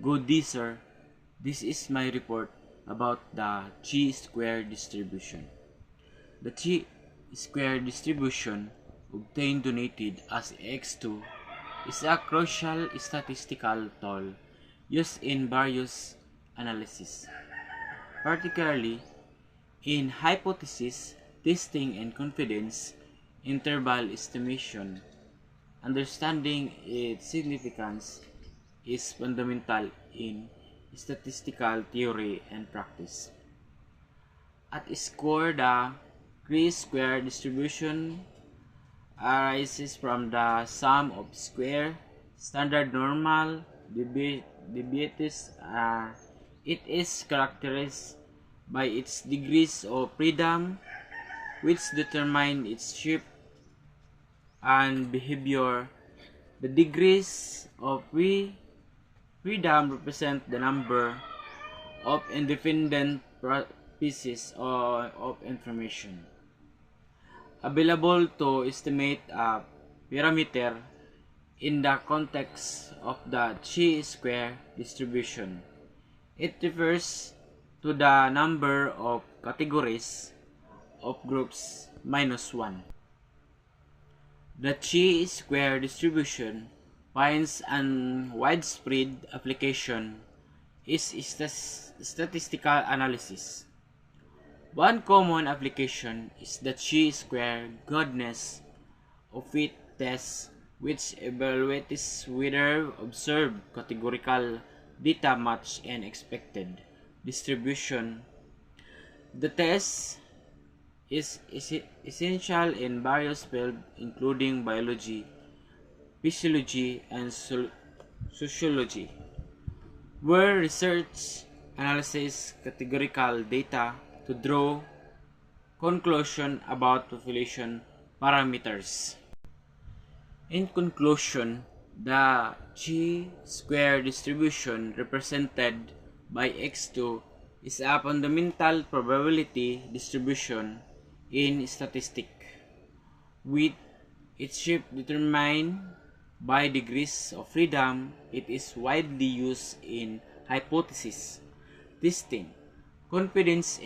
Good day, sir. This is my report about the chi-square distribution. The chi-square distribution, obtained donated as x2, is a crucial statistical tool used in various analyses, particularly in hypothesis testing and confidence interval estimation. Understanding its significance is fundamental in statistical theory and practice. At its core, the chi-square distribution arises from the sum of square, standard normal, deviations. It is characterized by its degrees of freedom, which determine its shape and behavior. The degrees of freedom represent the number of independent pieces of information available to estimate a parameter in the context of the chi-square distribution. It refers to the number of categories of groups minus 1. The chi-square distribution finds an widespread application is statistical analysis. One common application is the chi-square goodness of fit test, which evaluates whether observed categorical data match an expected distribution. The test is essential in various fields including biology, physiology, and sociology, where research analyzes categorical data to draw conclusions about population parameters. In conclusion, the chi-square distribution represented by x2 is a fundamental probability distribution in statistics, with its shape determined by degrees of freedom. It is widely used in hypothesis testing, confidence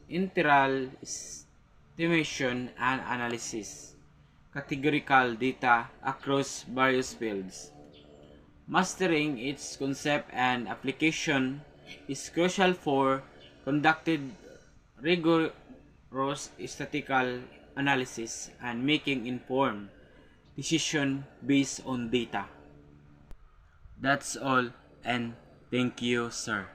interval estimation, and analysis categorical data across various fields. Mastering its concept and application is crucial for conducting rigorous statistical analysis and making informed decisions based on data. That's all, and thank you, sir.